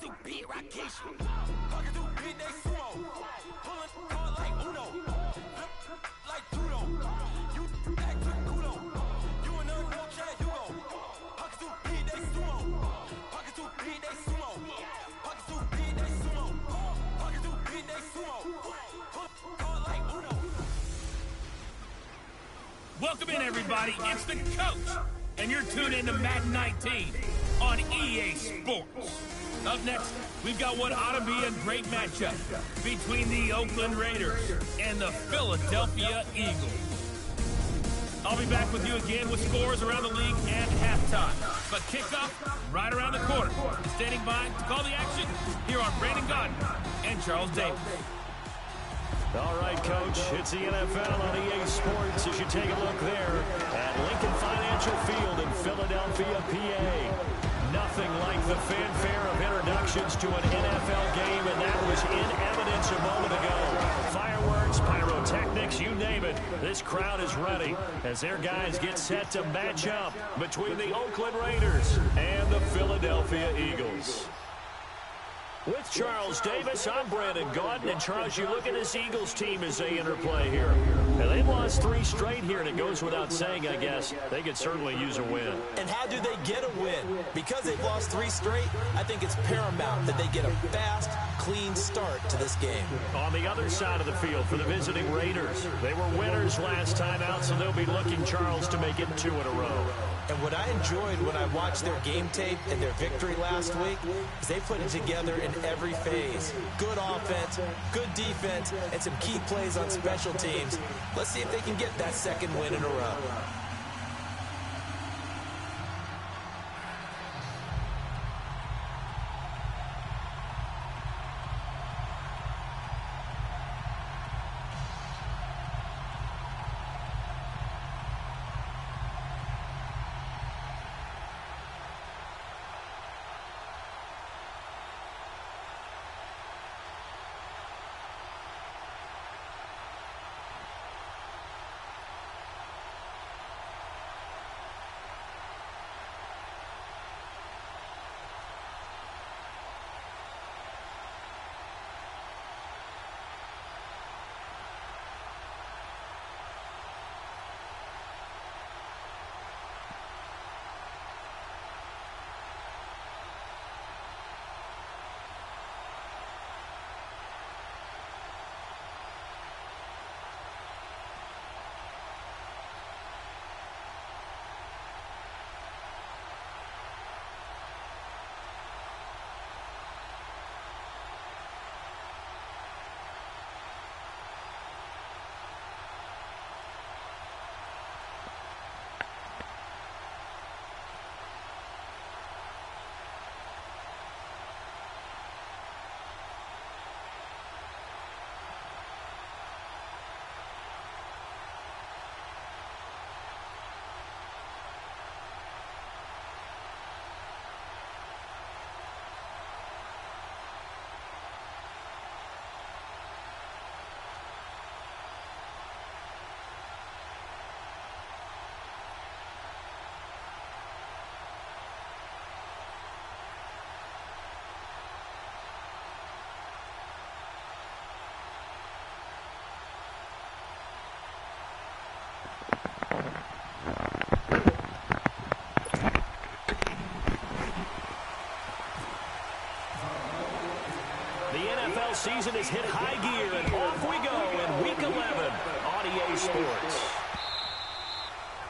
through beat Rakesh. Walking through beat they sumo. Pulling hard like Uno. Flip like Judo. You back to Kudo. You in the no chat, you go. Walking through beat they sumo. Walking through beat they sumo. Walking through beat they sumo. Walking through beat they sumo. Pulling hard like Uno. Welcome in, everybody. It's the coach, and you're tuned in to Madden 19 on EA Sports. Up next, we've got what ought to be a great matchup between the Oakland Raiders and the Philadelphia Eagles. I'll be back with you again with scores around the league and halftime. But kickoff right around the corner. Standing by to call the action, here are Brandon Gardner and Charles Davis. All right, Coach, it's the NFL on EA Sports as you take a look there at Lincoln Financial Field in Philadelphia, PA. Nothing like the fanfare of introductions to an NFL game, and that was in evidence a moment ago. Fireworks, pyrotechnics, you name it. This crowd is ready as their guys get set to match up between the Oakland Raiders and the Philadelphia Eagles. With Charles Davis, I'm Brandon Gordon. And Charles, you look at this Eagles team as they interplay here. And they've lost 3 straight here, and it goes without saying, I guess, they could certainly use a win. And how do they get a win? Because they've lost 3 straight, I think it's paramount that they get a fast, clean start to this game. On the other side of the field for the visiting Raiders, they were winners last time out, so they'll be looking, Charles, to make it 2 in a row. And what I enjoyed when I watched their game tape and their victory last week is they put it together in every phase. Good offense, good defense, and some key plays on special teams. Let's see if they can get that 2nd win in a row. NFL season has hit high gear, and off we go in Week 11 on EA Sports.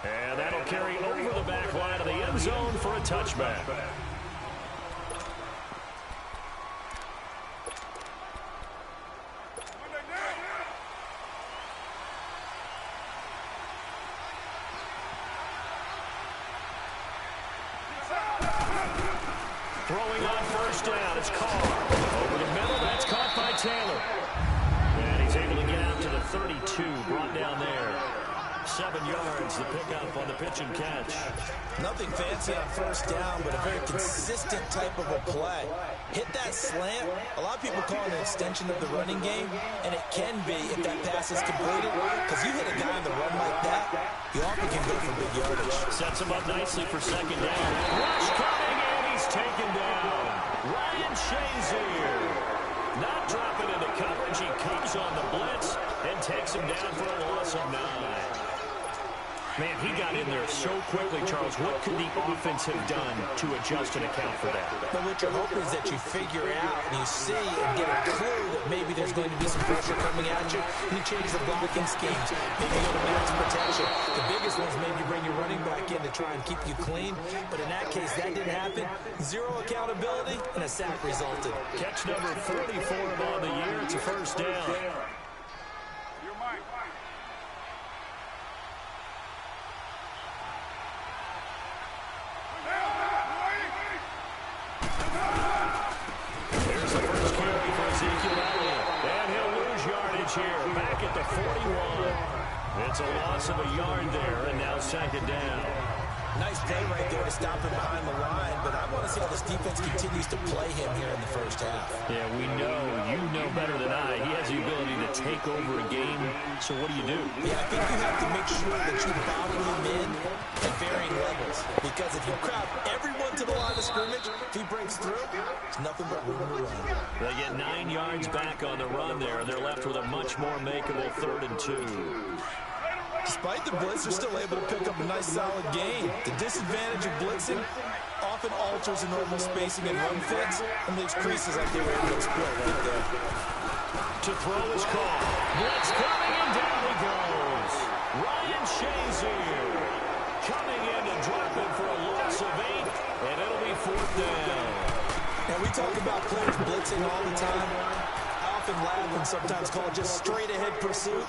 And that'll carry over the back line of the end zone for a touchback. Throwing on first down, it's Carr. Over the middle, that's caught by Taylor. And he's able to get out to the 32, brought down there. 7 yards, the pickup on the pitch and catch. Nothing fancy on first down, but a very consistent type of a play. Hit that slant. A lot of people call it an extension of the running game, and it can be if that pass is completed, because you hit a guy on the run like that, you often can go for big yardage. Sets him up nicely for second down. Rush coming, and he's taken down. Ryan Shazier. Not dropping into coverage. He comes on the blitz and takes him down for a loss of 9. Man, he got in there so quickly, Charles. What could the offense have done to adjust and account for that? But what you're hoping is that you figure out and you see and get a clue that maybe there's going to be some pressure coming at you, and you change the blocking schemes. Maybe go to max protection. The biggest ones, maybe bring your running back in to try and keep you clean. But in that case, that didn't happen. 0 accountability, and a sack resulted. Catch number 44 on the year. It's a first down. Here, back at the 41. It's a loss of a yard there, and now second down. Nice play right there to stop him behind the line, but I want to see how this defense continues to play him here in the first half. Yeah, we know, you know better than I, he has the ability to take over a game, so what do you do? Yeah, I think you have to make sure that you bottle him in at varying levels, because if you crowd everyone to the line of scrimmage, if he breaks through, it's nothing but room to run. They get 9 yards back on the run there, and they're left with a much more makeable 3rd and 2. Despite the blitz, they're still able to pick up a nice solid gain. The disadvantage of blitzing often alters the normal spacing and run fits and leaves creases like they were able to exploit right there. To throw his call. Blitz coming, and down he goes. Ryan Shazier coming in and dropping for a loss of 8, and it'll be 4th down. And we talk about players blitzing all the time. I often laugh and sometimes call it just straight-ahead pursuit.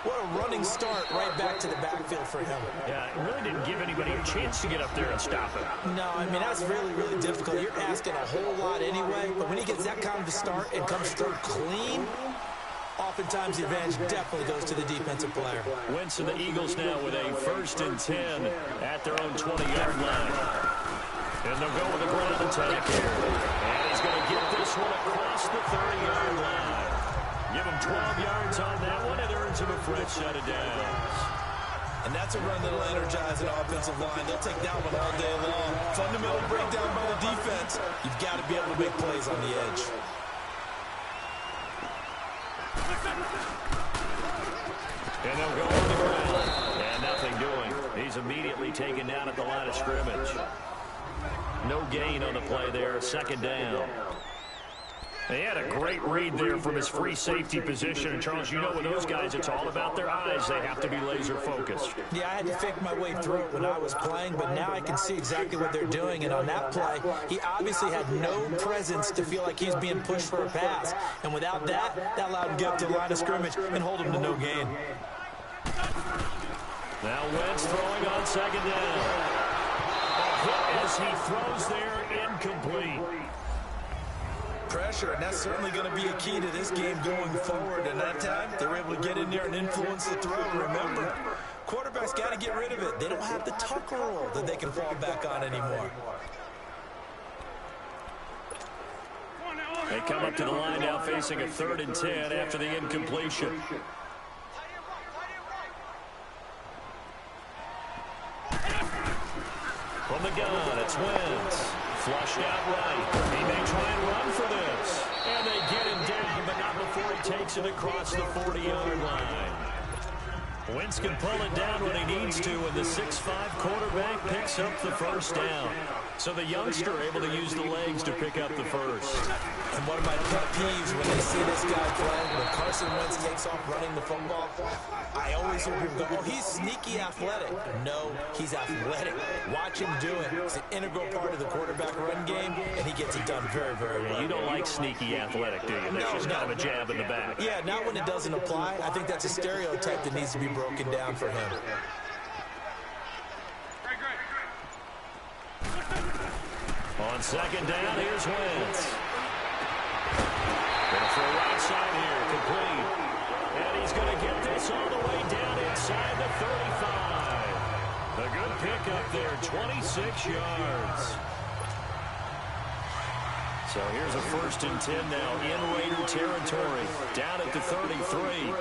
What a running start right back to the backfield for him. Yeah, it really didn't give anybody a chance to get up there and stop him. No, I mean, that's really, really difficult. You're asking a whole lot anyway, but when he gets that kind of a start and comes through clean, oftentimes the advantage definitely goes to the defensive player. Wentz and the Eagles now with a 1st and 10 at their own 20-yard line. And they'll go with a ground attack here. And he's going to get this one across the 30-yard line. Give him 12 yards on that one, and earns him a fresh set of downs. And that's a run that'll energize an offensive line. They'll take that one all day long. Fundamental breakdown by the defense. You've got to be able to make plays on the edge. And they'll go on the ground. And nothing doing. He's immediately taken down at the line of scrimmage. No gain on the play there. 2nd down. They had a great read there from his free safety position. And, Charles, you know with those guys, it's all about their eyes. They have to be laser-focused. Yeah, I had to fake my way through it when I was playing, but now I can see exactly what they're doing. And on that play, he obviously had no presence to feel like he's being pushed for a pass. And without that, that allowed him to get up to the line of scrimmage and hold him to no gain. Now Wentz throwing on 2nd down. A hit as he throws there, incomplete. Pressure, and that's certainly going to be a key to this game going forward. And that time, they were able to get in there and influence the throw. Remember, quarterbacks got to get rid of it. They don't have the tuck rule that they can fall back on anymore. They come up to the line now facing a 3rd and 10 after the incompletion. From the gun, it's Wentz. Flushed out right. He may try and run for this. And they get him down, but not before he takes it across the 40-yard line. Wentz can pull it down when he needs to, and the 6'5" quarterback picks up the 1st down. So the youngster able to use the legs to pick up the 1st. And one of my pet peeves when they see this guy play, when Carson Wentz takes off running the football, I always hear people go, oh, he's sneaky athletic. No, he's athletic. Watch him do it. It's an integral part of the quarterback run game, and he gets it done very, very well. You don't like sneaky athletic, do you? That's just kind of a jab in the back. Yeah, not when it doesn't apply. I think that's a stereotype that needs to be broken down for him. On 2nd down, here's Wentz. Going for a right side here, complete. And he's going to get this all the way down inside the 35. A good pickup there, 26 yards. So here's a 1st and 10 now in Raider territory, down at the 33.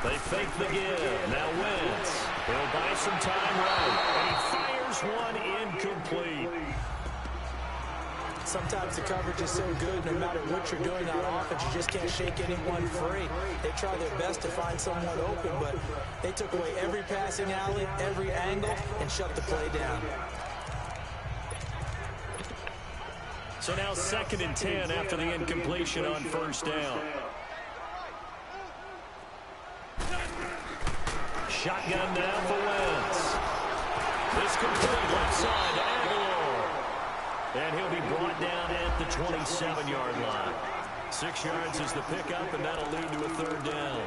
They fake the give. Now Wentz. He'll buy some time right. And he fires one incomplete. Sometimes the coverage is so good, no matter what you're doing on offense, you just can't shake anyone free. They try their best to find someone open, but they took away every passing alley, every angle, and shut the play down. So now 2nd and 10 after the incompletion on first down. Shotgun now for Wentz. This complete left side to Aguilar. And he'll be brought down at the 27-yard line. 6 yards is the pickup, and that'll lead to a 3rd down.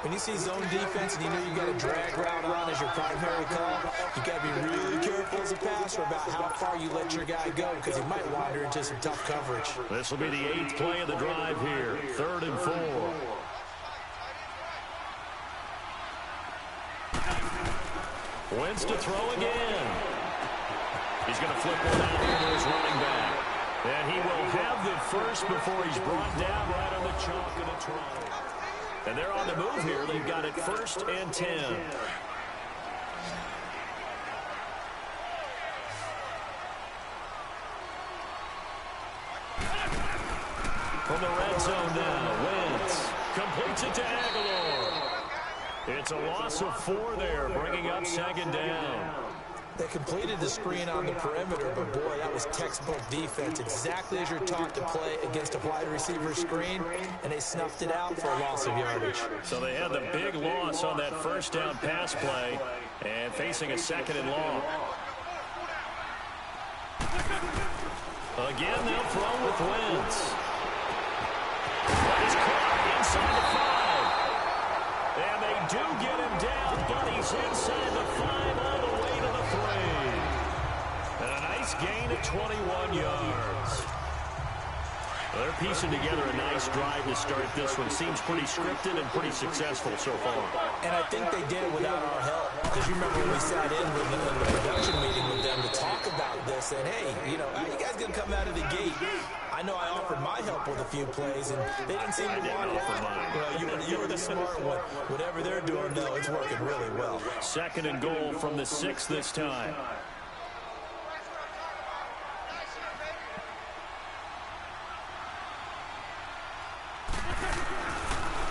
When you see zone defense and you know you got a drag route on as your primary call, you got to be really careful as a passer about how far you let your guy go because he might wander into some tough coverage. This will be the 8th play of the drive here. 3rd and 4. Wentz to throw again. He's going to flip one out here to his running back. And he will have the first before he's brought down right on the chalk of the try. And they're on the move here. They've got it 1st and 10. From the red zone now, Wentz completes it to Aguilar. It's a loss of 4 there, bringing up 2nd down. They completed the screen on the perimeter, but boy, that was textbook defense. Exactly as you're taught to play against a wide receiver screen, and they snuffed it out for a loss of yardage. So they had the big loss on that 1st down pass play, and facing a 2nd and long. Again, they'll throw with Wentz. But he's caught inside the 5. And they do get him down, but he's inside the 5 all the way to the 3. And a nice gain of 21 yards. Well, they're piecing together a nice drive to start this one. Seems pretty scripted and pretty successful so far. And I think they did it without our help. Because you remember when we sat in with the production meeting with them to talk about this. And, hey, you know, how you guys going to come out of the gate? I know I offered my help with a few plays, and they didn't seem to want it. Well, you were the smart one. Whatever they're doing, though, it's working really well. 2nd and goal from the 6 this time.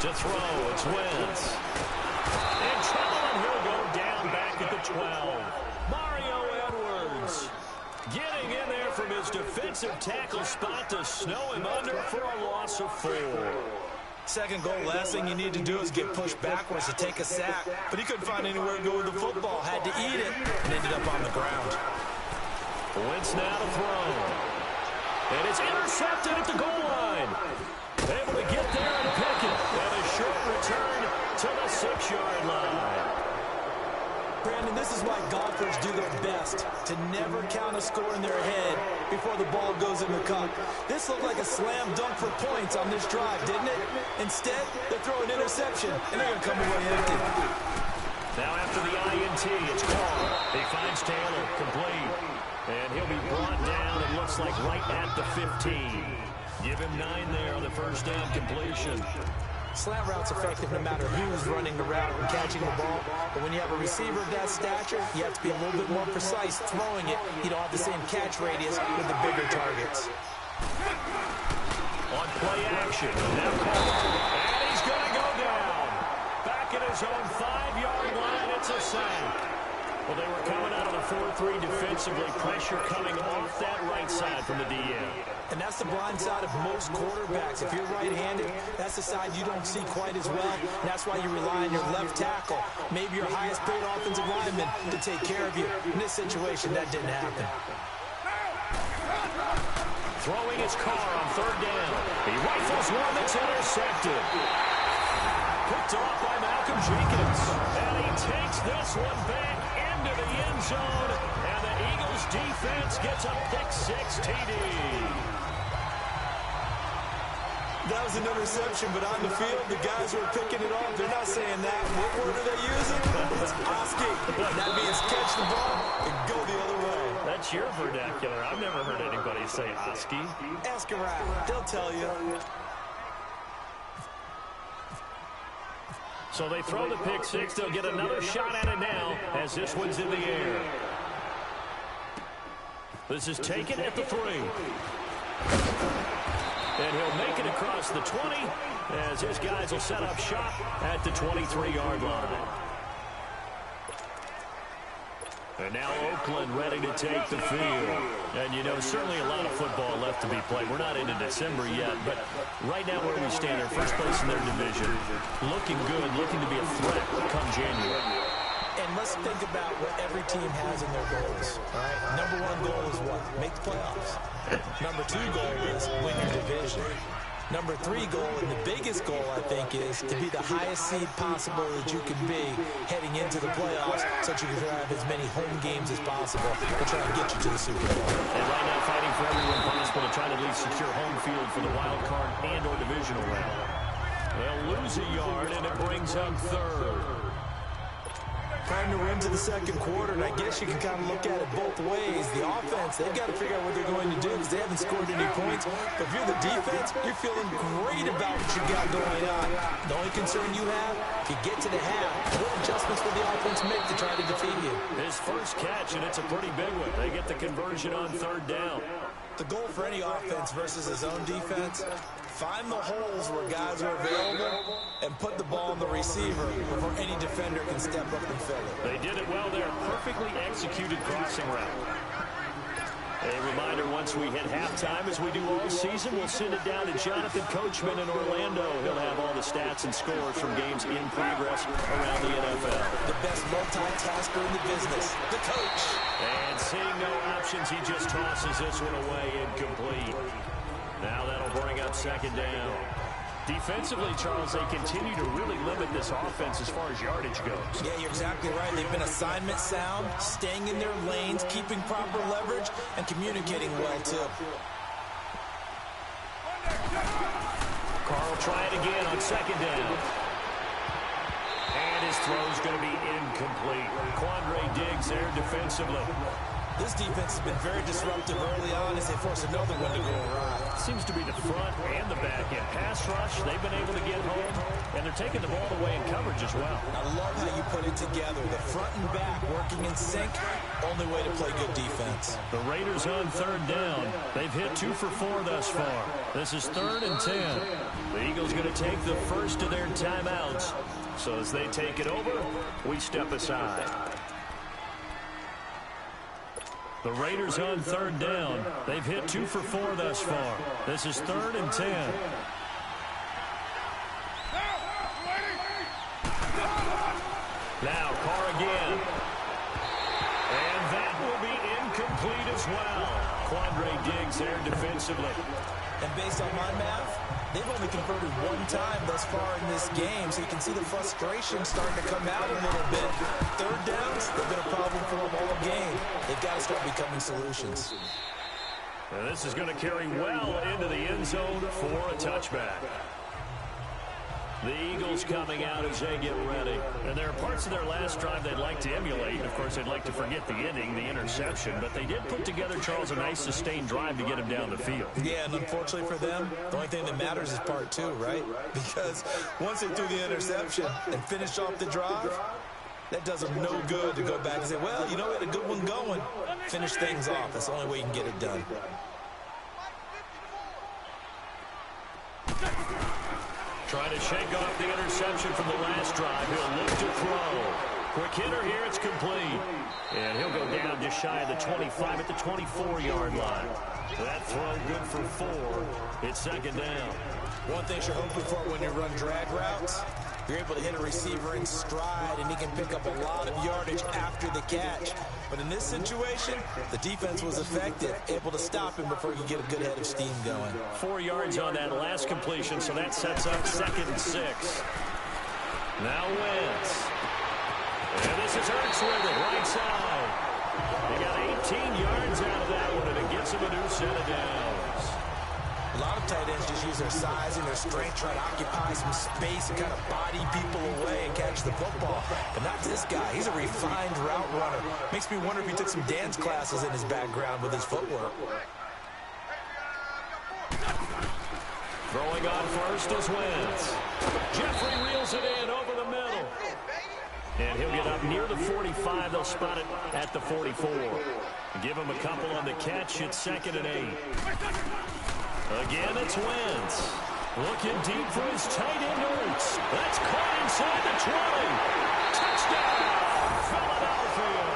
To throw, it's Wentz. In trouble, and he'll go down back at the 12. Mario Edwards getting in there from his defensive tackle spot to snow him under for a loss of 4. 2nd goal, last thing you need to do is get pushed backwards to take a sack. But he couldn't find anywhere to go with the football, had to eat it, and ended up on the ground. Wentz now to throw. And it's intercepted at the goal line. Able to get there and pick it. And a short return to the 6-yard line. Brandon, this is why golfers do their best to never count a score in their head before the ball goes in the cup. This looked like a slam dunk for points on this drive, didn't it? Instead, they throw an interception, and they're going to come away empty. Now after the INT, it's Carr. He finds Taylor, complete. And he'll be brought down, it looks like right at the 15. Give him 9 there on the 1st down completion. Slant route's effective no matter who's running the route and catching the ball. But when you have a receiver of that stature, you have to be a little bit more precise throwing it. You don't have the same catch radius with the bigger targets. On play action, now Carr. And he's going to go down. Back at his own 5-yard line, it's a sack. Well, they were coming out of the 4-3 defensively. Pressure coming off that right side from the DN. And that's the blind side of most quarterbacks. If you're right-handed, that's the side you don't see quite as well. And that's why you rely on your left tackle, maybe your highest-paid offensive lineman, to take care of you. In this situation, that didn't happen. Throwing his Carr on 3rd down. He rifles one that's intercepted. Picked off by Malcolm Jenkins. And he takes this one back into the end zone. And the Eagles defense gets a pick-6 TD. That was an interception, but on the field, the guys who are picking it off, they're not saying that. What word are they using? It's Oski. That means catch the ball and go the other way. That's your vernacular. I've never heard anybody say Oski. Ask around. They'll tell you. So they throw the pick-6. They'll get another shot at it now as this one's in the air. This is taken at the 3. And he'll make it across the 20 as his guys will set up shop at the 23-yard line. And now Oakland ready to take the field. And, you know, certainly a lot of football left to be played. We're not into December yet, but right now where we stand, they're first place in their division. Looking good, looking to be a threat come January. And let's think about what every team has in their goals, all right? Number one goal is what? Make the playoffs. Number two goal is win your division. Number three goal, and the biggest goal, I think, is to be the highest seed possible that you can be heading into the playoffs so that you can have as many home games as possible to try and get you to the Super Bowl. And right now fighting for everyone possible to try to at least secure home field for the wild card and or divisional round. They'll lose a yard, and it brings up third. Time to run to the second quarter, and I guess you can kind of look at it both ways. The offense, they've got to figure out what they're going to do because they haven't scored any points. But if you're the defense, you're feeling great about what you got going on. The only concern you have, if you get to the half, what adjustments will the offense make to try to defeat you? His first catch, and it's a pretty big one. They get the conversion on third down. The goal for any offense versus his own defense, find the holes where guys are available and put the ball in the receiver before any defender can step up and fill it. They did it well there. Perfectly executed crossing route. A reminder, once we hit halftime, as we do all season, we'll send it down to Jonathan Coachman in Orlando. He'll have all the stats and scores from games in progress around the NFL. The best multitasker in the business, the coach. And seeing no options, he just tosses this one away incomplete. Now that'll bring up second down. Defensively, Charles, they continue to really limit this offense as far as yardage goes. Yeah, you're exactly right. They've been assignment sound, staying in their lanes, keeping proper leverage, and communicating well, too. Carl try it again on second down. And his throw's going to be incomplete. Quandre Diggs there defensively. This defense has been very disruptive early on as they force another one to go awry. Seems to be the front and the back end. Pass rush, they've been able to get home, and they're taking the ball away in coverage as well. I love how you put it together. The front and back working in sync, only way to play good defense. The Raiders on third down. They've hit 2 for 4 thus far. This is 3rd and 10. The Eagles going to take the first of their timeouts. So as they take it over, we step aside. The Raiders on third down. They've hit 2 for 4 thus far. This is 3rd and 10. Now Carr again. And that will be incomplete as well. Quandre Diggs there defensively. And based on my math, they've only converted 1 time thus far in this game, so you can see the frustration starting to come out a little bit. Third downs, they've been a problem for them all game. They've got to start becoming solutions. And this is going to carry well into the end zone for a touchback. The Eagles coming out as they get ready. And there are parts of their last drive they'd like to emulate. Of course, they'd like to forget the inning, the interception. But they did put together, Charles, a nice sustained drive to get him down the field. Yeah, and unfortunately for them, the only thing that matters is part 2, right? Because once they threw the interception and finished off the drive, that does them no good to go back and say, well, you know, we had a good one going. Finish things off. That's the only way you can get it done. Trying to shake off the interception from the last drive. He'll look to throw. Quick hitter here. It's complete. And he'll go down just shy of the 25 at the 24-yard line. That throw good for 4. It's second down. One thing you're hoping for when you run drag routes, you're able to hit a receiver in stride, and he can pick up a lot of yardage after the catch. But in this situation, the defense was effective, able to stop him before you get a good head of steam going. 4 yards on that last completion, so that sets up 2nd and 6. Now Wentz. And this is Hurts with it, right side. He got 18 yards out of that one, and it gets him a new set of downs. A lot of tight ends just use their size and their strength, try to occupy some space and kind of body people away and catch the football. But not this guy. He's a refined route runner. Makes me wonder if he took some dance classes in his background with his footwork. Throwing on first is Wentz. Jeffrey reels it in over the middle. And he'll get up near the 45. They'll spot it at the 44. Give him a couple on the catch. It's 2nd and 8. Again, it's Wentz. Looking deep for his tight end, Ertz. That's caught inside the 20. Touchdown, Philadelphia.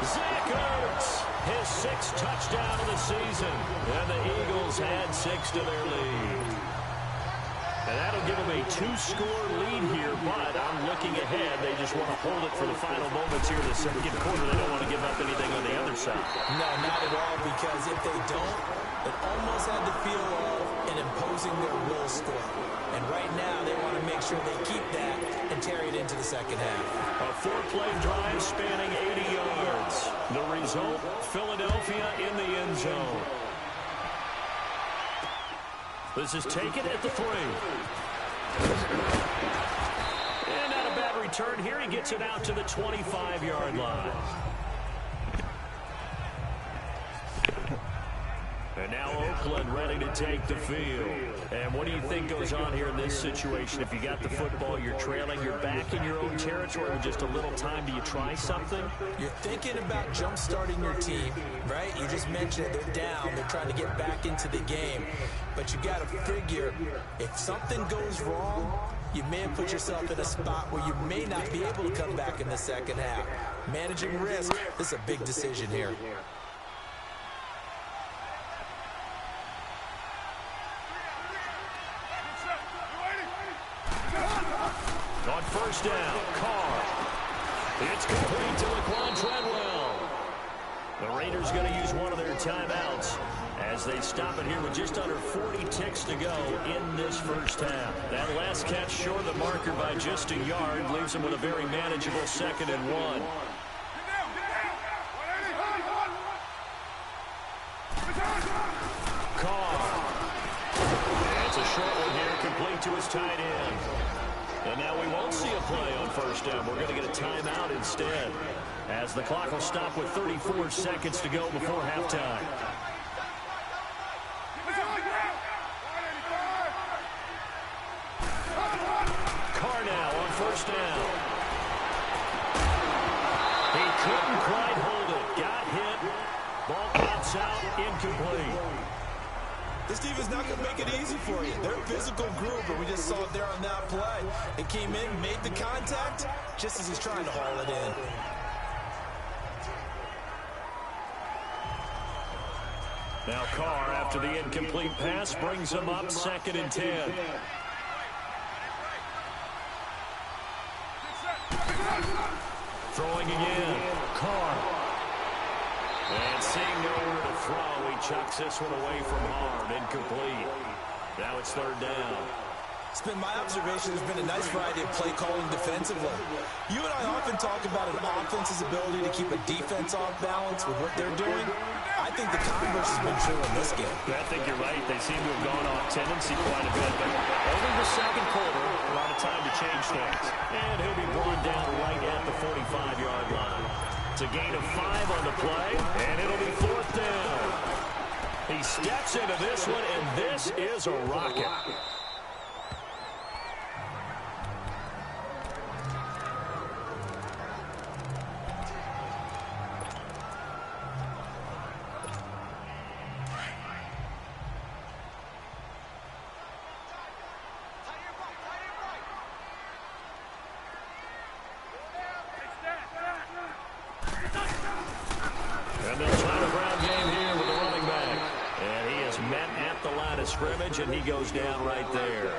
Zach Ertz, his 6th touchdown of the season. And the Eagles had 6 to their lead. And that'll give them a 2-score lead here, but I'm looking ahead. They just want to hold it for the final moments here in the 2nd quarter. They don't want to give up anything on the other side. No, not at all, because if they don't, it almost had the feel of an imposing their will score. And right now, they want to make sure they keep that and carry it into the 2nd half. A 4-play drive spanning 80 yards. The result, Philadelphia in the end zone. This is taken at the 3. And not a bad return here. He gets it out to the 25-yard line. And now Oakland ready to take the field. And what do you think goes on here in this situation? If you got the football, you're trailing, you're back in your own territory with just a little time. Do you try something? You're thinking about jump-starting your team, right? You just mentioned it. They're down. They're trying to get back into the game. But you got to figure, if something goes wrong, you may have put yourself in a spot where you may not be able to come back in the 2nd half. Managing risk, this is a big decision here. On 1st down, Carr. It's complete to Laquan Treadwell. The Raiders going to use one of their timeouts as they stop it here with just under 40 ticks to go in this 1st half. That last catch short of the marker by just a yard leaves them with a very manageable 2nd and 1. Carr. It's a short one here, complete to his tight end. And now we won't see a play on 1st down. We're going to get a timeout instead, as the clock will stop with 34 seconds to go before halftime. Carr now on 1st down. He couldn't quite hold it. Got hit. Ball pops out, incomplete. This defense not going to make it easy for you. They're a physical group, and we just saw it there on that play. It came in, made the contact, just as he's trying to haul it in. Now Carr, after the incomplete pass, brings him up 2nd and 10. Throwing again. Carr. And seeing nowhere to throw, he chucks this one away from harm. Incomplete. Now it's 3rd down. It's been my observation there's been a nice variety of play calling defensively. You and I often talk about an offense's ability to keep a defense off balance with what they're doing. I think the converse has been true in this game. I think you're right. They seem to have gone off tendency quite a bit, but over the 2nd quarter, a lot of time to change things. And he'll be brought down right at the 45-yard line. It's a gain of 5 on the play, and it'll be 4th down. He steps into this one, and this is a rocket. And they'll try the ground game here with the running back. And he is met at the line of scrimmage, and he goes down right there.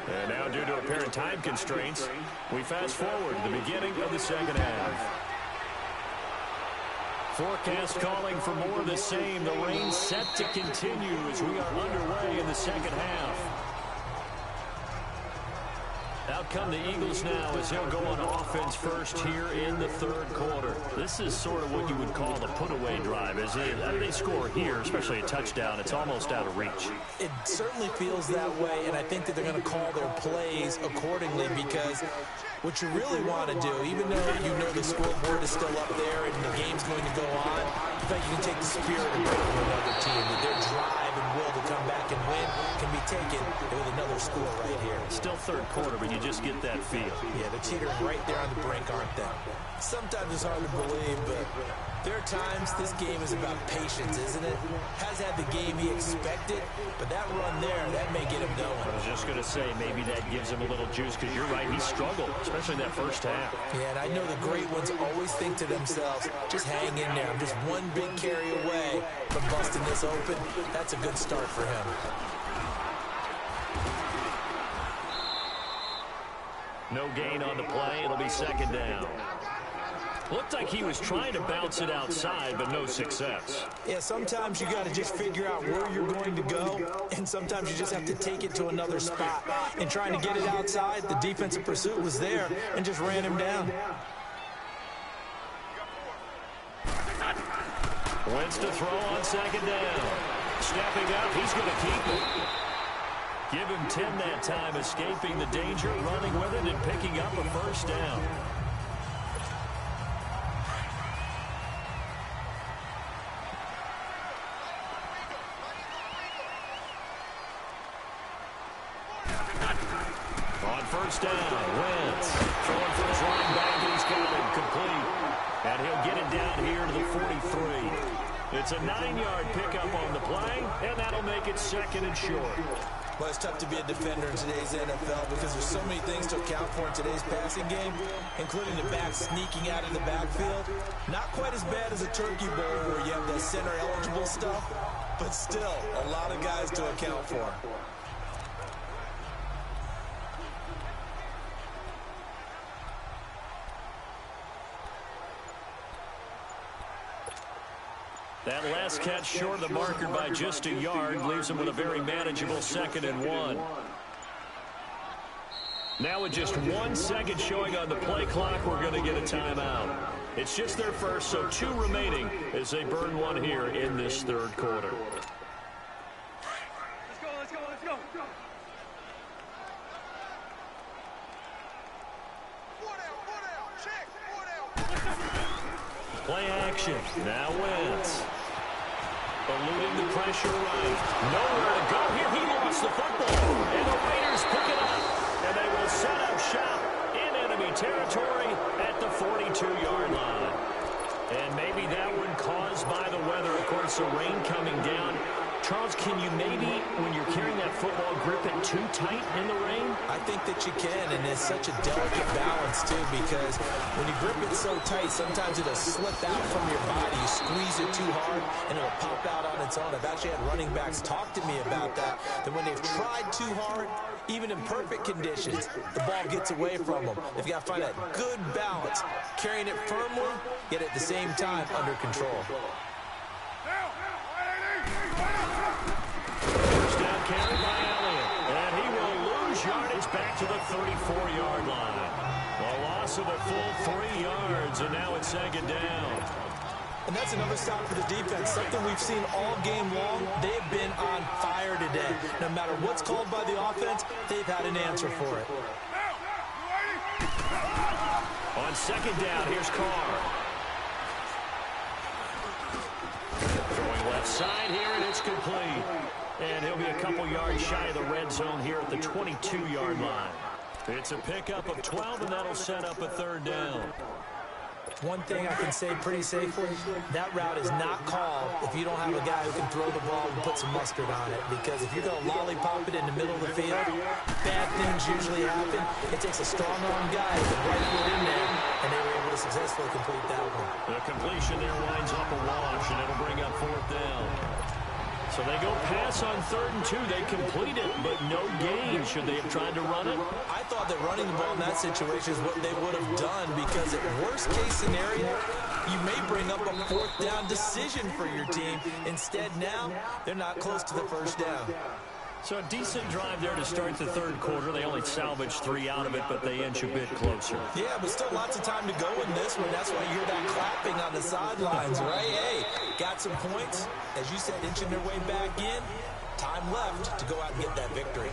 And now, due to apparent time constraints, we fast forward to the beginning of the 2nd half. Forecast calling for more of the same. The rain set to continue as we are underway in the 2nd half. Out come the Eagles now as they'll go on offense first here in the 3rd quarter. This is sort of what you would call the put-away drive, isn't it? After they score here, especially a touchdown, it's almost out of reach. It certainly feels that way, and I think that they're going to call their plays accordingly, because what you really want to do, even though you know the scoreboard is still up there and the game's going to go on, I think you can take the spirit and bring it to another team, that their drive and will to come back and win can be taken with another score right here. Still 3rd quarter, but you just get that feel. Yeah, they're teetering right there on the brink, aren't they? Sometimes it's hard to believe, but There are times this game is about patience, isn't it? Has had the game he expected, but that run there, that may get him going. I was just going to say, maybe that gives him a little juice, because you're right, he struggled, especially in that first half. Yeah, and I know the great ones always think to themselves, just hang in there. I'm just one big carry away from busting this open. That's a good start for him. No gain on the play. It'll be second down. Looked like he was trying to bounce it outside, but no success. Yeah, sometimes you got to just figure out where you're going to go, and sometimes you just have to take it to another spot. And trying to get it outside, the defensive pursuit was there and just ran him down. Wentz to throw on second down. Stepping up, he's going to keep it. Give him 10 that time, escaping the danger, running with it, and picking up a first down. On first down, Wentz throwing for his line back, and he's got it complete. And he'll get it down here to the 43. It's a 9-yard pickup on the play, and that'll make it second and short. Well, it's tough to be a defender in today's NFL because there's so many things to account for in today's passing game, including the back sneaking out of the backfield. Not quite as bad as a turkey bowl where you have the center-eligible stuff, but still a lot of guys to account for. That last catch short of the marker by just a yard leaves him with a very manageable second and 1. Now with just 1 second showing on the play clock, we're going to get a timeout. It's just their first, so 2 remaining as they burn one here in this third quarter. Let's go. Play action. Now Wentz. Eluding the pressure right. Nowhere to go here. He lost the football. And the Raiders pick it up. And they will set up shop in enemy territory at the 42-yard line. And maybe that one caused by the weather. Of course, the rain coming down. Charles, can you maybe, when you're carrying that football, grip it too tight in the rain? I think that you can, and it's such a delicate balance, too, because when you grip it so tight, sometimes it'll slip out from your body. You squeeze it too hard, and it'll pop out on its own. I've actually had running backs talk to me about that when they've tried too hard, even in perfect conditions, the ball gets away from them. They've got to find that good balance, carrying it firmly, yet at the same time under control. First down carry by Elliott, and he will lose yardage back to the 34-yard line. A loss of a full 3 yards, and now it's second down. And that's another stop for the defense, something we've seen all game long. They have been on fire today. No matter what's called by the offense, they've had an answer for it. On second down, here's Carr. Throwing left side here, and it's complete. And he'll be a couple yards shy of the red zone here at the 22-yard line. It's a pickup of 12, and that'll set up a third down. One thing I can say pretty safely, that route is not called if you don't have a guy who can throw the ball and put some mustard on it. Because if you're going to lollipop it in the middle of the field, bad things usually happen. It takes a strong-arm guy to right foot in there, and they were able to successfully complete that one. The completion there winds up a wash, and it'll bring up fourth down. So they go pass on 3rd and 2. They complete it, but no gain. Should they have tried to run it? I thought that running the ball in that situation is what they would have done, because at worst-case scenario, you may bring up a 4th down decision for your team. Instead, now, they're not close to the first down. So a decent drive there to start the third quarter. They only salvaged 3 out of it, but they inch a bit closer. Yeah, but still lots of time to go in this one. That's why you hear that clapping on the sidelines, right? Hey, got some points. As you said, inching their way back in. Time left to go out and get that victory.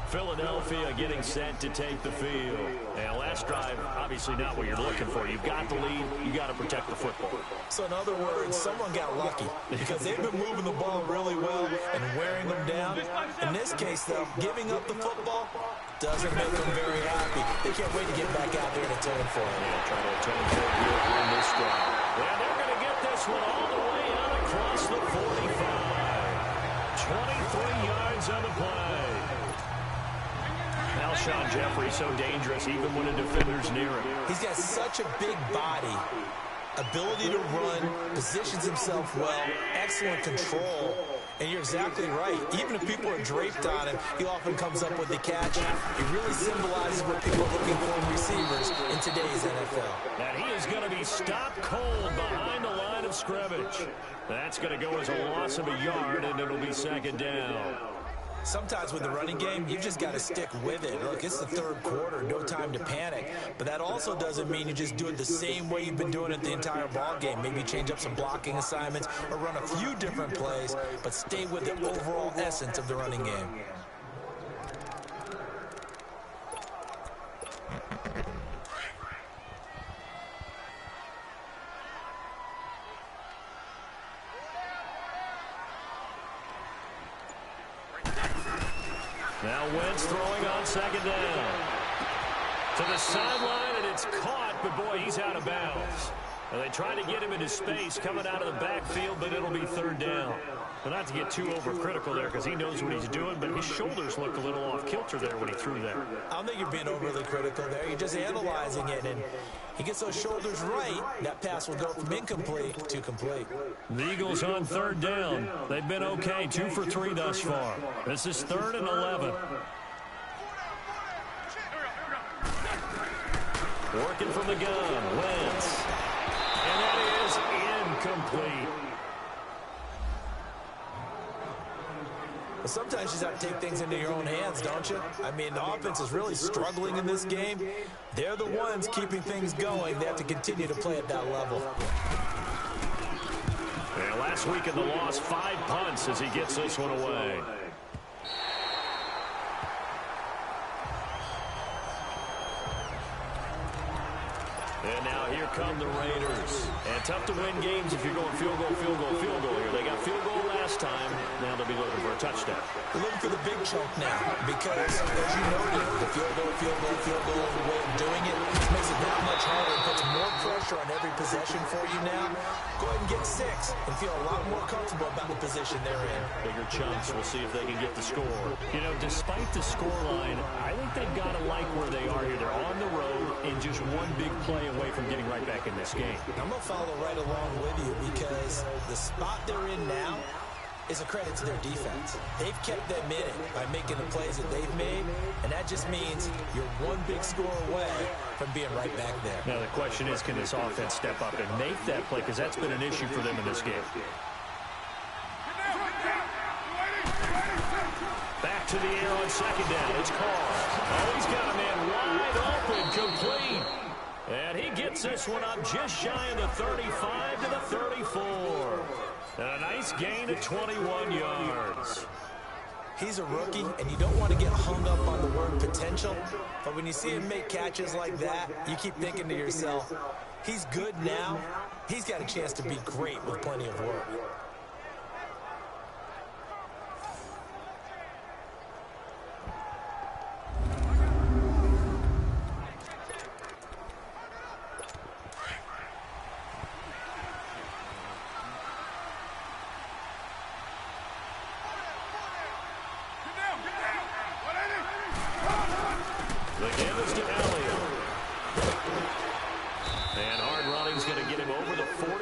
Philadelphia getting set to take the field. And last drive, obviously not what you're looking for. You've got the lead. You got to protect the football. So in other words, someone got lucky because they've been moving the ball really well and wearing them down. In this case, though, giving up the football doesn't make them very happy. They can't wait to get back out there and atone for it. Yeah, trying to atone for it here in this drive. Well, they're going this one all the way out across the 45. 23 yards on the play. Alshon Jeffrey so dangerous even when a defender's near him. He's got such a big body, ability to run, positions himself well, excellent control. And you're exactly right. Even if people are draped on him, he often comes up with the catch. He really symbolizes what people are looking for in receivers in today's NFL. And he is going to be stopped cold behind the line of scrimmage. That's going to go as a loss of a yard, and it'll be second down. Sometimes with the running game, you've just got to stick with it. Look, it's the third quarter, no time to panic. But that also doesn't mean you just do it the same way you've been doing it the entire ball game. Maybe change up some blocking assignments or run a few different plays, but stay with the overall essence of the running game. Now Wentz throwing on second down. To the sideline, and it's caught, but boy, he's out of bounds. And they try to get him into space coming out of the backfield, but it'll be third down. But not to get too overcritical there because he knows what he's doing, but his shoulders look a little off kilter there when he threw that. I don't think you're being overly critical there. You're just analyzing it, and he gets those shoulders right. That pass will go from incomplete to complete. The Eagles on third down. They've been okay, 2 for 3 thus far. This is 3rd and 11. Working from the gun, Wentz. And that is incomplete. But sometimes you just have to take things into your own hands, don't you? I mean, the offense is really struggling in this game. They're the ones keeping things going. They have to continue to play at that level. And last week in the loss, 5 punts as he gets this one away. And now here come the Raiders. And tough to win games if you're going field goal, field goal, field goal here. They got field goal last time. Now they'll be looking for a touchdown. They're looking for the big chunk now because, as you noted, the field goal is the way of doing it. It makes it that much harder. It puts more pressure on every possession for you now. Go ahead and get 6 and feel a lot more comfortable about the position they're in. Bigger chunks. We'll see if they can get the score. You know, despite the scoreline, I think they've got to like where they are here. They're on the road and just one big play away from getting right back in this game. I'm going to follow right along with you because the spot they're in now is a credit to their defense. They've kept them in it by making the plays that they've made, and that just means you're one big score away from being right back there. Now the question is, can this offense step up and make that play, because that's been an issue for them in this game. Back to the air on second down. It's Carr. Oh, he's got a man wide open, complete. And he gets this one up just shy of the 35 to the 34. And a nice gain of 21 yards. He's a rookie, and you don't want to get hung up on the word potential. But when you see him make catches like that, you keep thinking to yourself, he's good now. He's got a chance to be great with plenty of work.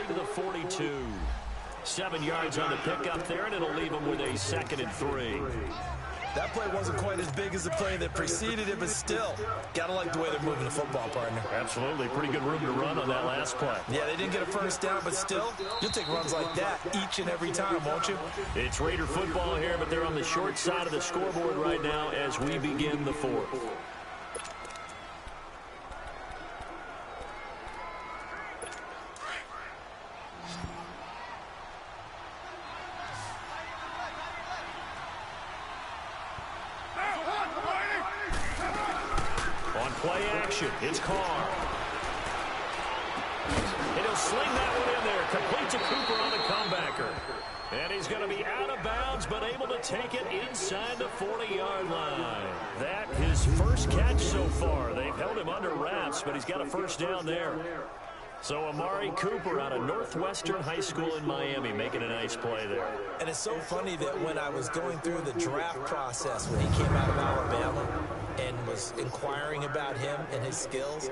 to the 42. 7 yards on the pickup there, and it'll leave him with a 2nd and 3. That play wasn't quite as big as the play that preceded it, but still, gotta like the way they're moving the football, partner. Absolutely. Pretty good room to run on that last play. Yeah, they didn't get a first down, but still, you'll take runs like that each and every time, won't you? It's Raider football here, but they're on the short side of the scoreboard right now as we begin the 4th. Play action. It's Carr. And he'll sling that one in there. Complete to Cooper on the comebacker. And he's going to be out of bounds, but able to take it inside the 40-yard line. That his first catch so far. They've held him under wraps, but he's got a first down there. So Amari Cooper out of Northwestern High School in Miami making a nice play there. And it's so funny that when I was going through the draft process when he came out of Alabama and was inquiring about him and his skills,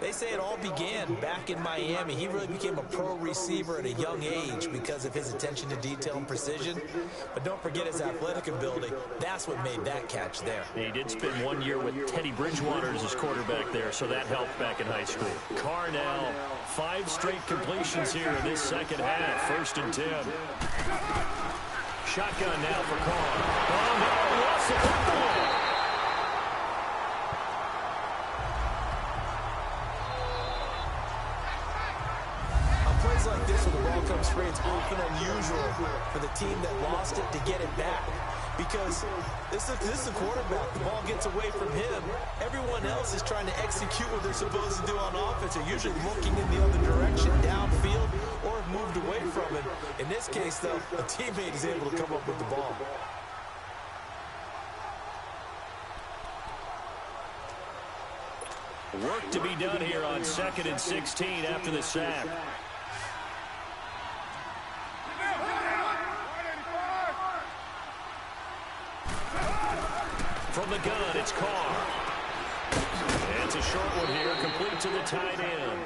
they say it all began back in Miami. He really became a pro receiver at a young age because of his attention to detail and precision. But don't forget his athletic ability. That's what made that catch there. He did spend 1 year with Teddy Bridgewater as his quarterback there, so that helped back in high school. Carr now, 5 straight completions here in this second half. 1st and 10. Shotgun now for Carr. Oh, no, he lost the football. Like this, when the ball comes free, it's often unusual for the team that lost it to get it back, because this is a quarterback. The ball gets away from him. Everyone else is trying to execute what they're supposed to do on offense. They're usually looking in the other direction, downfield, or have moved away from it. In this case, though, a teammate is able to come up with the ball. Work to be done here on 2nd and 16 after the sack. From the gun, it's Carr. And it's a short one here, complete to the tight end.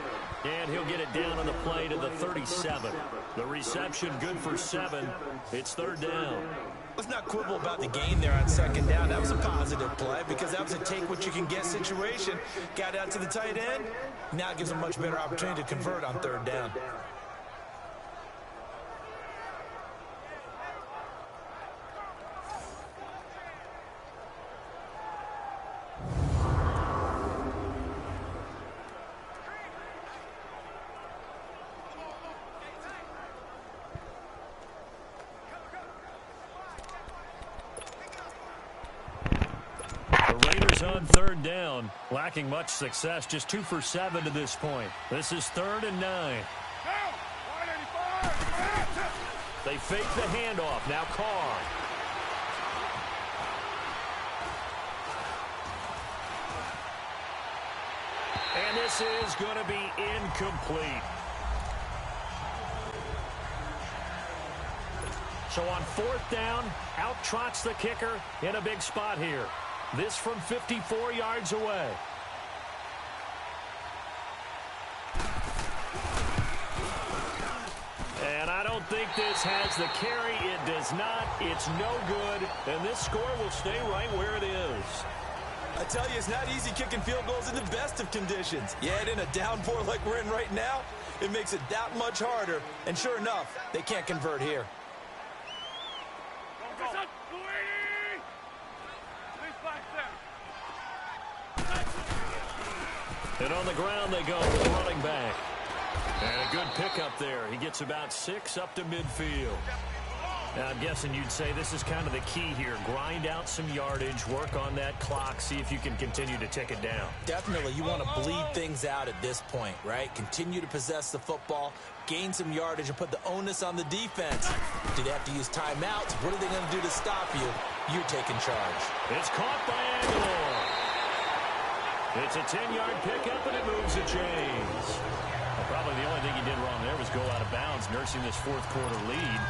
And he'll get it down on the play to the 37. The reception good for 7. It's 3rd down. Let's not quibble about the gain there on 2nd down. That was a positive play because that was a take-what-you-can-get situation. Got out to the tight end. Now it gives them a much better opportunity to convert on 3rd down. On 3rd down, lacking much success, just 2 for 7 to this point. This is 3rd and 9. They fake the handoff. Now Carr. And this is going to be incomplete. So on 4th down, out trots the kicker in a big spot here. This from 54 yards away. And I don't think this has the carry. It does not. It's no good. And this score will stay right where it is. I tell you, it's not easy kicking field goals in the best of conditions. Yet in a downpour like we're in right now, it makes it that much harder. And sure enough, they can't convert here. And on the ground they go, running back. And a good pickup there. He gets about 6 up to midfield. Now, I'm guessing you'd say this is kind of the key here. Grind out some yardage, work on that clock, see if you can continue to tick it down. Definitely. You want to bleed things out at this point, right? Continue to possess the football, gain some yardage, and put the onus on the defense. Do they have to use timeouts? What are they going to do to stop you? You're taking charge. It's caught by Aguilar. It's a 10-yard pickup, and it moves the chains. Well, probably the only thing he did wrong there was go out of bounds, nursing this 4th quarter lead.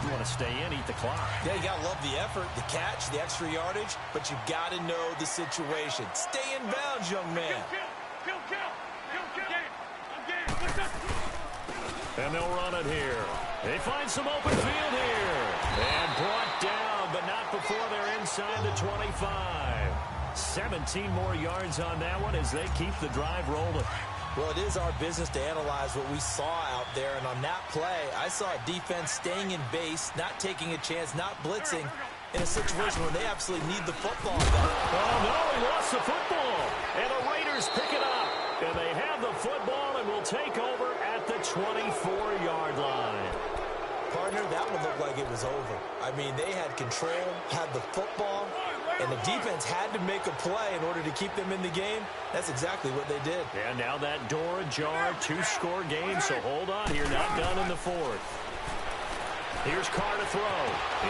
You want to stay in, eat the clock. Yeah, you got to love the effort, the catch, the extra yardage, but you got to know the situation. Stay in bounds, young man. And they'll run it here. They find some open field here. And brought down, but not before they're inside the 25. 17 more yards on that one as they keep the drive rolling. Well, it is our business to analyze what we saw out there, and on that play, I saw a defense staying in base, not taking a chance, not blitzing, in a situation where they absolutely need the football. Oh, no, he lost the football, and the Raiders pick it up, and they have the football and will take over at the 24-yard line. Partner, that one looked like it was over. I mean, they had control, had the football, and the defense had to make a play in order to keep them in the game. That's exactly what they did. And now that door ajar, 2-score game, so hold on here, not done in the 4th. Here's Carr to throw.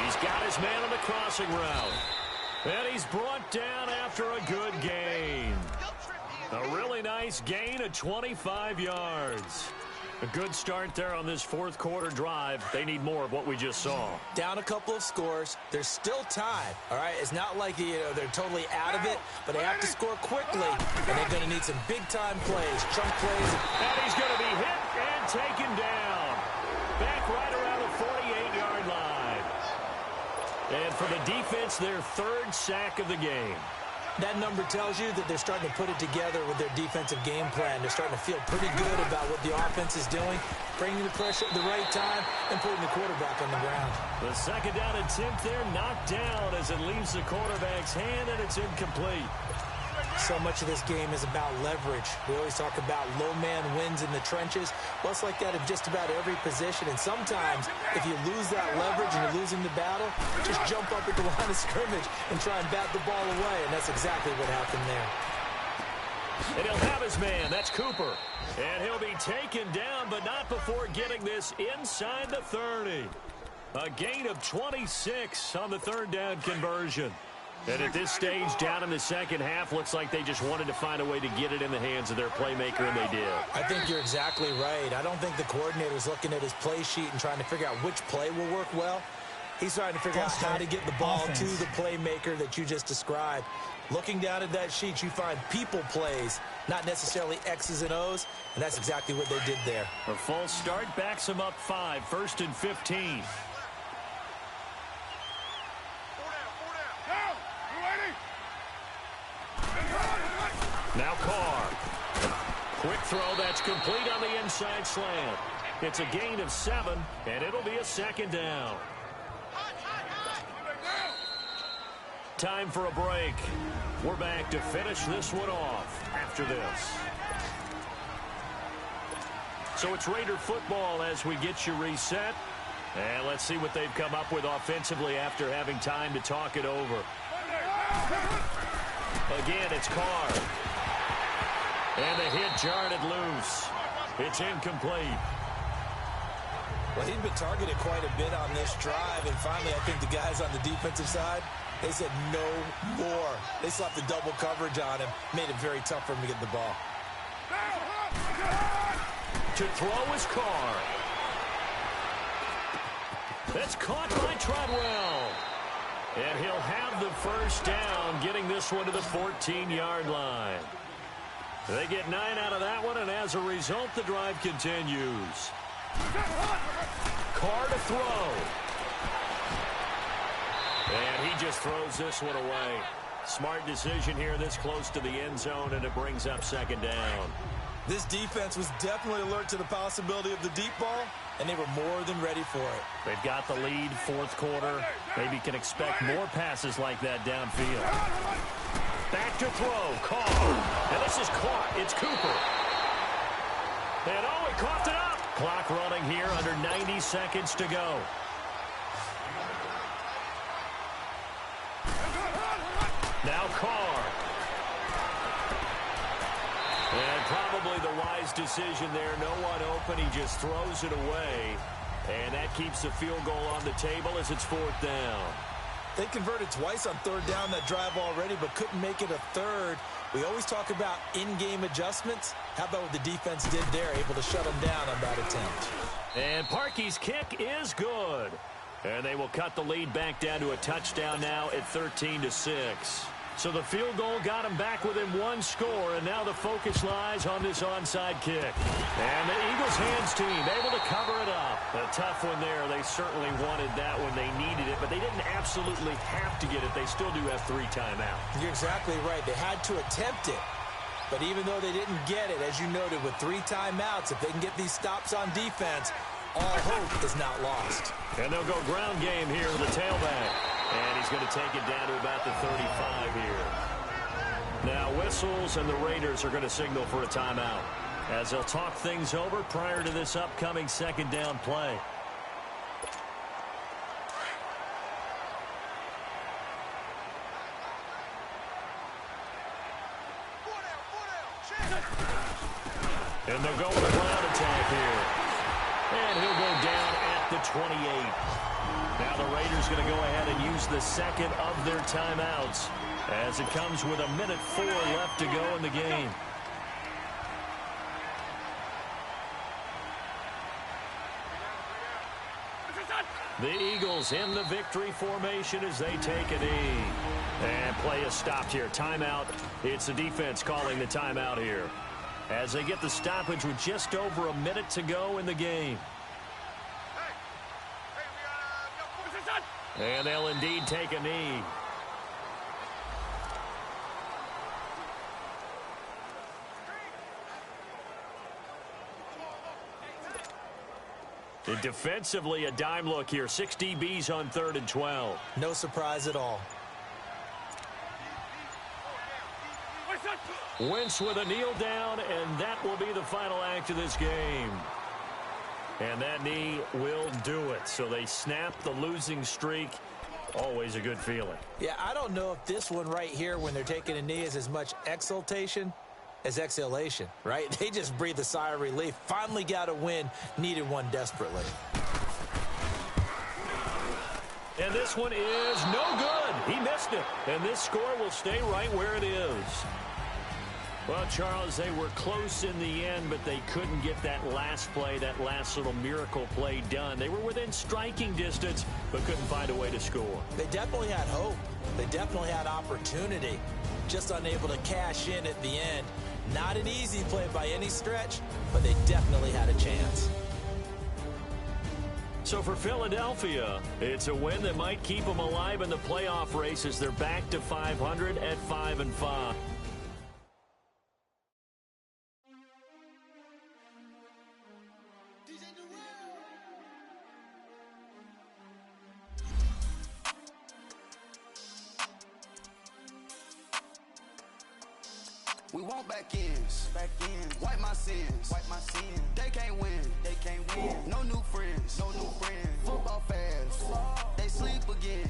He's got his man on the crossing route. And he's brought down after a good gain. A really nice gain of 25 yards. A good start there on this fourth quarter drive. They need more of what we just saw. Down a couple of scores. There's still time, all right? It's not like, they're totally out of it, but they have to score quickly, and they're going to need some big-time plays, chunk plays. And he's going to be hit and taken down. Back right around the 48-yard line. And for the defense, their third sack of the game. That number tells you that they're starting to put it together with their defensive game plan. They're starting to feel pretty good about what the offense is doing, bringing the pressure at the right time, and putting the quarterback on the ground. The second down attempt there knocked down as it leaves the quarterback's hand, and it's incomplete. So much of this game is about leverage. We always talk about low man wins in the trenches. Well, it's like that in just about every position. And sometimes, if you lose that leverage and you're losing the battle, just jump up at the line of scrimmage and try and bat the ball away. And that's exactly what happened there. And he'll have his man. That's Cooper. And he'll be taken down, but not before getting this inside the 30. A gain of 26 on the third down conversion. And at this stage, down in the second half, looks like they just wanted to find a way to get it in the hands of their playmaker, and they did. I think you're exactly right. I don't think the coordinator's looking at his play sheet and trying to figure out which play will work well. He's trying to figure out how to get the ball to the playmaker that you just described. Looking down at that sheet, you find people plays, not necessarily X's and O's, and that's exactly what they did there. A false start backs them up 5, 1st and 15. Now Carr. Quick throw that's complete on the inside slant. It's a gain of 7, and it'll be a second down. Time for a break. We're back to finish this one off after this. So it's Raider football as we get you reset. And let's see what they've come up with offensively after having time to talk it over. Again, it's Carr. And the hit jarred it loose. It's incomplete. Well, he's been targeted quite a bit on this drive, and finally I think the guys on the defensive side, they said no more. They slapped the double coverage on him, made it very tough for him to get the ball. To throw is Carr. That's caught by Treadwell. And he'll have the first down, getting this one to the 14-yard line. They get 9 out of that one, and as a result, the drive continues. Carr to throw. And he just throws this one away. Smart decision here this close to the end zone, and it brings up second down. This defense was definitely alert to the possibility of the deep ball, and they were more than ready for it. They've got the lead, fourth quarter. Maybe can expect more passes like that downfield. Back to throw, Carr. And this is caught. It's Cooper. And he coughed it up. Clock running here, under 90 seconds to go. Now Carr. And probably the wise decision there. No one open. He just throws it away. And that keeps the field goal on the table as it's fourth down. They converted twice on third down that drive already, but couldn't make it a third. We always talk about in-game adjustments. How about what the defense did there, able to shut them down on that attempt. And Parkey's kick is good. And they will cut the lead back down to a touchdown now at 13-6. So the field goal got him back within one score, and now the focus lies on this onside kick. And the Eagles hands team able to cover it up. A tough one there. They certainly wanted that when they needed it, but they didn't absolutely have to get it. They still do have 3 timeouts. You're exactly right. They had to attempt it. But even though they didn't get it, as you noted, with 3 timeouts, if they can get these stops on defense, all hope is not lost. And they'll go ground game here with the tailback. And he's going to take it down to about the 35 here. Now whistles, and the Raiders are going to signal for a timeout as they'll talk things over prior to this upcoming second down play. And they'll go with a ground attack here. And he'll go down at the 28. Now the Raiders going to go ahead and use the second of their timeouts as it comes with 1:04 left to go in the game. Eagles in the victory formation as they take a knee. And play is stopped here. Timeout. It's the defense calling the timeout here, as they get the stoppage with just over a minute to go in the game. And they'll indeed take a knee. Defensively, a dime look here. 6 DBs on 3rd and 12. No surprise at all. Wentz with a kneel down, and that will be the final act of this game. And that knee will do it. So they snap the losing streak. Always a good feeling. Yeah, I don't know if this one right here, when they're taking a knee, is as much exultation as exhalation, right? They just breathe a sigh of relief. Finally got a win. Needed one desperately. And this one is no good. He missed it. And this score will stay right where it is. Well, Charles, they were close in the end, but they couldn't get that last play, that last little miracle play done. They were within striking distance, but couldn't find a way to score. They definitely had hope. They definitely had opportunity. Just unable to cash in at the end. Not an easy play by any stretch, but they definitely had a chance. So for Philadelphia, it's a win that might keep them alive in the playoff race as they're back to 500 at 5-5. We want back ends. Wipe my sins. They can't win. No new friends. Football fans. They sleep again.